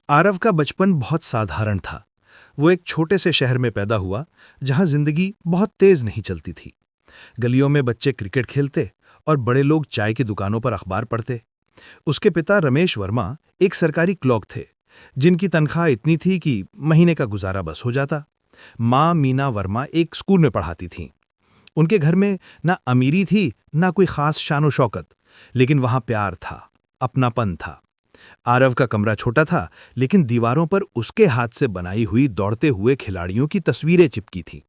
आरव का बचपन बहुत साधारण था। वो एक छोटे से शहर में पैदा हुआ, जहां जिंदगी बहुत तेज नहीं चलती थी। गलियों में बच्चे क्रिकेट खेलते और बड़े लोग चाय की दुकानों पर अखबार पढ़ते। उसके पिता रमेश वर्मा एक सरकारी क्लर्क थे, जिनकी तनख्वाह इतनी थी कि महीने का गुजारा बस हो जाता। माँ मीना वर्मा एक स्कूल में पढ़ाती थीं। उनके घर में ना अमीरी थी, ना कोई खास शानो शौकत, लेकिन वहां प्यार था, अपनापन था। आरव का कमरा छोटा था, लेकिन दीवारों पर उसके हाथ से बनाई हुई दौड़ते हुए खिलाड़ियों की तस्वीरें चिपकी थीं।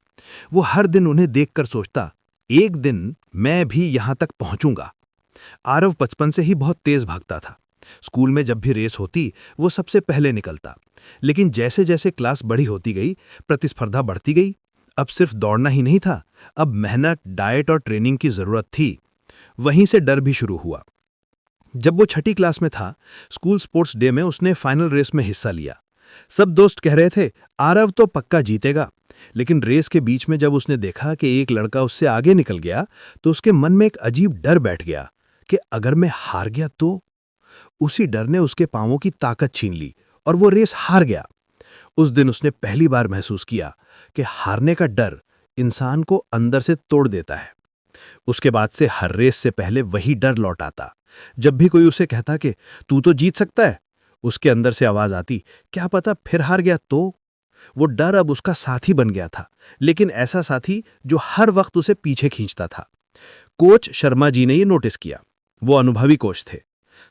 वो हर दिन उन्हें देखकर सोचता, एक दिन मैं भी यहां तक पहुंचूंगा। आरव बचपन से ही बहुत तेज भागता था। स्कूल में जब भी रेस होती, वो सबसे पहले निकलता। लेकिन जैसे जैसे क्लास बड़ी होती गई, प्रतिस्पर्धा बढ़ती गई। अब सिर्फ दौड़ना ही नहीं था, अब मेहनत, डाइट और ट्रेनिंग की जरूरत थी। वहीं से डर भी शुरू हुआ। जब वो छठी क्लास में था, स्कूल स्पोर्ट्स डे में उसने फाइनल रेस में हिस्सा लिया। सब दोस्त कह रहे थे, आरव तो पक्का जीतेगा। लेकिन रेस के बीच में जब उसने देखा कि एक लड़का उससे आगे निकल गया, तो उसके मन में एक अजीब डर बैठ गया कि अगर मैं हार गया तो। उसी डर ने उसके पांवों की ताकत छीन ली और वो रेस हार गया। उस दिन उसने पहली बार महसूस किया कि हारने का डर इंसान को अंदर से तोड़ देता है। उसके बाद से हर रेस से पहले वही डर लौट आता। जब भी कोई उसे कहता कि तू तो जीत सकता है, उसके अंदर से आवाज आती, क्या पता फिर हार गया तो। वो डर अब उसका साथी बन गया था, लेकिन ऐसा साथी जो हर वक्त उसे पीछे खींचता था। कोच शर्मा जी ने ये नोटिस किया। वो अनुभवी कोच थे,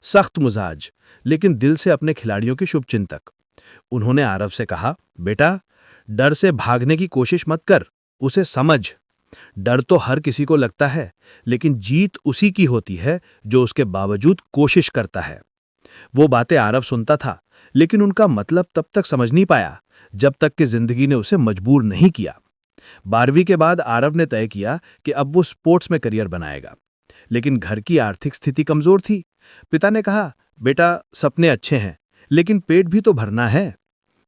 सख्त मिजाज, लेकिन दिल से अपने खिलाड़ियों के शुभचिंतक। उन्होंने आरव से कहा, बेटा, डर से भागने की कोशिश मत कर, उसे समझ। डर तो हर किसी को लगता है, लेकिन जीत उसी की होती है जो उसके बावजूद कोशिश करता है। वो बातें आरव सुनता था, लेकिन उनका मतलब तब तक समझ नहीं पाया जब तक कि जिंदगी ने उसे मजबूर नहीं किया। 12वीं के बाद आरव ने तय किया कि अब वो स्पोर्ट्स में करियर बनाएगा। लेकिन घर की आर्थिक स्थिति कमजोर थी। पिता ने कहा, बेटा, सपने अच्छे हैं, लेकिन पेट भी तो भरना है।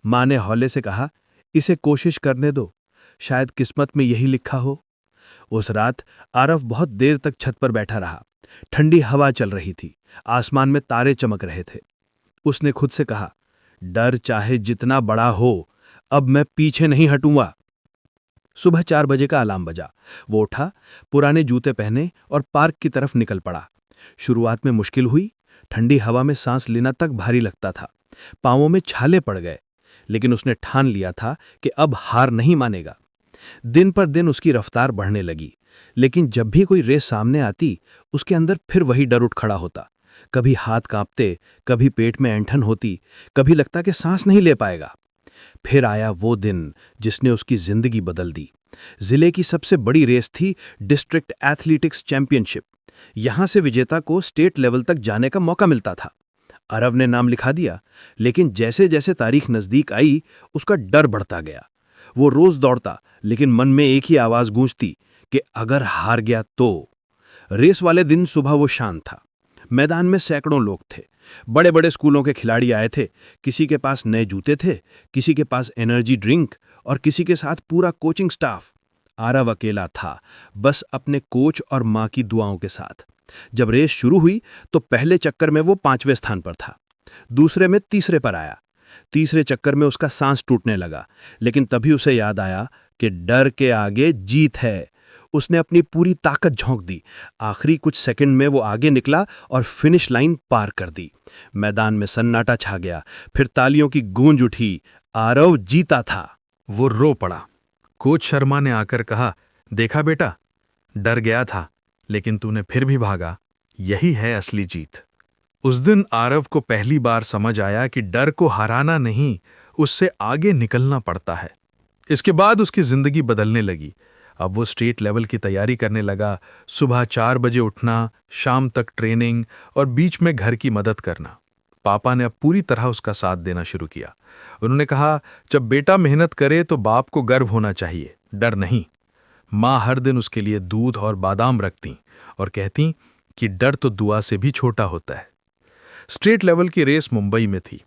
मां ने हौले से कहा, इसे कोशिश करने दो, शायद किस्मत में यही लिखा हो। उस रात आरव बहुत देर तक छत पर बैठा रहा। ठंडी हवा चल रही थी, आसमान में तारे चमक रहे थे। उसने खुद से कहा, डर चाहे जितना बड़ा हो, अब मैं पीछे नहीं हटूंगा। सुबह 4 बजे का अलार्म बजा। वो उठा, पुराने जूते पहने और पार्क की तरफ निकल पड़ा। शुरुआत में मुश्किल हुई। ठंडी हवा में सांस लेना तक भारी लगता था। पांवों में छाले पड़ गए, लेकिन उसने ठान लिया था कि अब हार नहीं मानेगा। दिन पर दिन उसकी रफ्तार बढ़ने लगी, लेकिन जब भी कोई रेस सामने आती, उसके अंदर फिर वही डर उठ खड़ा होता। कभी हाथ कांपते, कभी पेट में ऐंठन होती, कभी लगता कि सांस नहीं ले पाएगा। फिर आया वो दिन जिसने उसकी जिंदगी बदल दी। जिले की सबसे बड़ी रेस थी डिस्ट्रिक्ट एथलेटिक्स चैंपियनशिप। यहां से विजेता को स्टेट लेवल तक जाने का मौका मिलता था। अरव ने नाम लिखा दिया, लेकिन जैसे जैसे तारीख नजदीक आई, उसका डर बढ़ता गया। वो रोज दौड़ता, लेकिन मन में एक ही आवाज गूंजती कि अगर हार गया तो। रेस वाले दिन सुबह वो शांत था। मैदान में सैकड़ों लोग थे। बड़े बड़े स्कूलों के खिलाड़ी आए थे। किसी के पास नए जूते थे, किसी के पास एनर्जी ड्रिंक और किसी के साथ पूरा कोचिंग स्टाफ। आरव अकेला था, बस अपने कोच और मां की दुआओं के साथ। जब रेस शुरू हुई तो पहले चक्कर में वो 5वें स्थान पर था। दूसरे में तीसरे पर आया। तीसरे चक्कर में उसका सांस टूटने लगा, लेकिन तभी उसे याद आया कि डर के आगे जीत है। उसने अपनी पूरी ताकत झोंक दी। आखिरी कुछ सेकंड में वो आगे निकला और फिनिश लाइन पार कर दी। मैदान में सन्नाटा छा गया, फिर तालियों की गूंज उठी। आरव जीता था। वो रो पड़ा। कोच शर्मा ने आकर कहा, देखा बेटा, डर गया था, लेकिन तूने फिर भी भागा, यही है असली जीत। उस दिन आरव को पहली बार समझ आया कि डर को हराना नहीं, उससे आगे निकलना पड़ता है। इसके बाद उसकी जिंदगी बदलने लगी। अब वो स्टेट लेवल की तैयारी करने लगा। सुबह 4 बजे उठना, शाम तक ट्रेनिंग और बीच में घर की मदद करना। पापा ने अब पूरी तरह उसका साथ देना शुरू किया। उन्होंने कहा, जब बेटा मेहनत करे तो बाप को गर्व होना चाहिए, डर नहीं। माँ हर दिन उसके लिए दूध और बादाम रखती और कहती कि डर तो दुआ से भी छोटा होता है। स्टेट लेवल की रेस मुंबई में थी।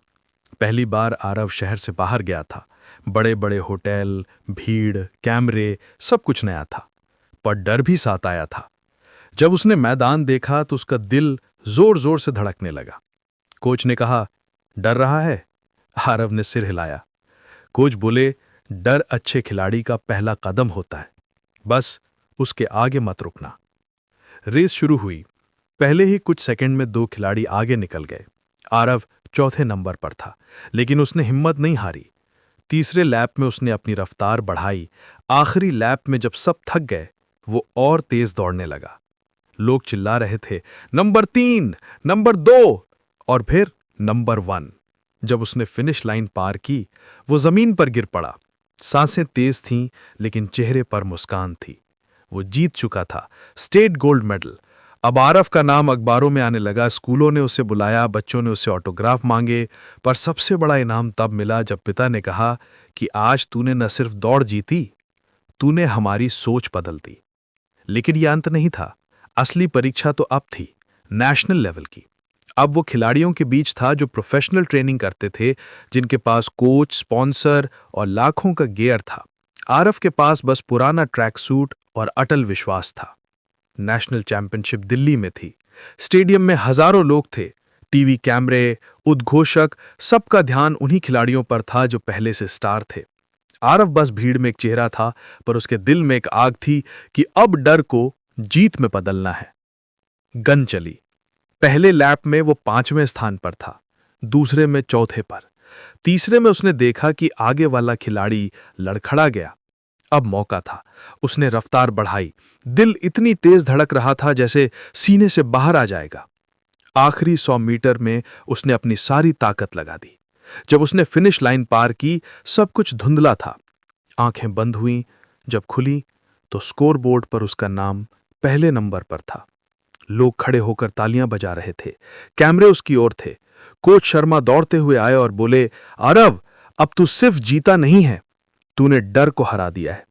पहली बार आरव शहर से बाहर गया था। बड़े बड़े होटल, भीड़, कैमरे, सब कुछ नया था, पर डर भी साथ आया था। जब उसने मैदान देखा तो उसका दिल जोर जोर से धड़कने लगा। कोच ने कहा, डर रहा है? आरव ने सिर हिलाया। कोच बोले, डर अच्छे खिलाड़ी का पहला कदम होता है, बस उसके आगे मत रुकना। रेस शुरू हुई। पहले ही कुछ सेकंड में 2 खिलाड़ी आगे निकल गए। आरव चौथे नंबर पर था, लेकिन उसने हिम्मत नहीं हारी। तीसरे लैप में उसने अपनी रफ्तार बढ़ाई। आखिरी लैप में जब सब थक गए, वो और तेज दौड़ने लगा। लोग चिल्ला रहे थे, नंबर 3, नंबर 2 और फिर नंबर 1। जब उसने फिनिश लाइन पार की, वो जमीन पर गिर पड़ा। सांसें तेज थीं, लेकिन चेहरे पर मुस्कान थी। वो जीत चुका था, स्टेट गोल्ड मेडल। अब आरव का नाम अखबारों में आने लगा। स्कूलों ने उसे बुलाया, बच्चों ने उससे ऑटोग्राफ मांगे। पर सबसे बड़ा इनाम तब मिला जब पिता ने कहा कि आज तूने न सिर्फ दौड़ जीती, तूने हमारी सोच बदल दी। लेकिन यह अंत नहीं था। असली परीक्षा तो अब थी, नेशनल लेवल की। अब वो खिलाड़ियों के बीच था जो प्रोफेशनल ट्रेनिंग करते थे, जिनके पास कोच, स्पॉन्सर और लाखों का गियर था। आरव के पास बस पुराना ट्रैक सूट और अटल विश्वास था। नेशनल चैंपियनशिप दिल्ली में थी। स्टेडियम में हजारों लोग थे। टीवी कैमरे, उद्घोषक, सबका ध्यान उन्हीं खिलाड़ियों पर था जो पहले से स्टार थे। आरव बस भीड़ में एक चेहरा था, पर उसके दिल में एक आग थी कि अब डर को जीत में बदलना है। गन चली। पहले लैप में वो 5वें स्थान पर था, दूसरे में चौथे पर। तीसरे में उसने देखा कि आगे वाला खिलाड़ी लड़खड़ा गया। अब मौका था। उसने रफ्तार बढ़ाई। दिल इतनी तेज धड़क रहा था जैसे सीने से बाहर आ जाएगा। आखिरी 100 मीटर में उसने अपनी सारी ताकत लगा दी। जब उसने फिनिश लाइन पार की, सब कुछ धुंधला था। आंखें बंद हुईं। जब खुली तो स्कोरबोर्ड पर उसका नाम पहले नंबर पर था। लोग खड़े होकर तालियां बजा रहे थे। कैमरे उसकी ओर थे। कोच शर्मा दौड़ते हुए आए और बोले, आरव, अब तू सिर्फ जीता नहीं है, तूने डर को हरा दिया है।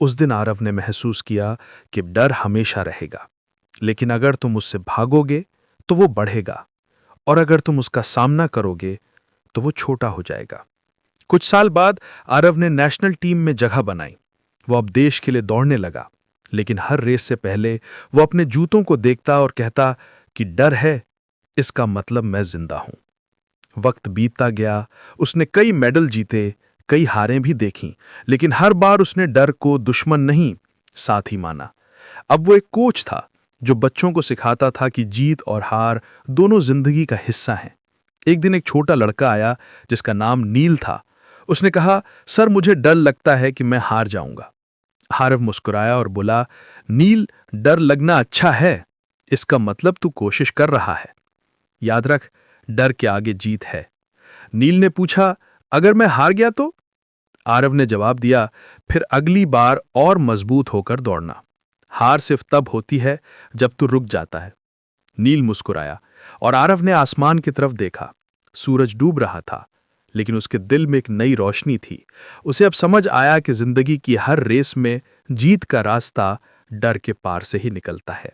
उस दिन आरव ने महसूस किया कि डर हमेशा रहेगा, लेकिन अगर तुम उससे भागोगे तो वो बढ़ेगा, और अगर तुम उसका सामना करोगे तो वो छोटा हो जाएगा। कुछ साल बाद आरव ने नेशनल टीम में जगह बनाई। वो अब देश के लिए दौड़ने लगा, लेकिन हर रेस से पहले वो अपने जूतों को देखता और कहता कि डर है, इसका मतलब मैं जिंदा हूं। वक्त बीतता गया। उसने कई मेडल जीते, कई हारें भी देखीं, लेकिन हर बार उसने डर को दुश्मन नहीं, साथी माना। अब वो एक कोच था जो बच्चों को सिखाता था कि जीत और हार दोनों जिंदगी का हिस्सा हैं। एक दिन एक छोटा लड़का आया जिसका नाम नील था। उसने कहा, सर, मुझे डर लगता है कि मैं हार जाऊंगा। आरव मुस्कुराया और बोला, नील, डर लगना अच्छा है, इसका मतलब तू कोशिश कर रहा है। याद रख, डर के आगे जीत है। नील ने पूछा, अगर मैं हार गया तो? आरव ने जवाब दिया, फिर अगली बार और मजबूत होकर दौड़ना। हार सिर्फ तब होती है जब तू रुक जाता है। नील मुस्कुराया और आरव ने आसमान की तरफ देखा। सूरज डूब रहा था, लेकिन उसके दिल में एक नई रोशनी थी। उसे अब समझ आया कि जिंदगी की हर रेस में जीत का रास्ता डर के पार से ही निकलता है।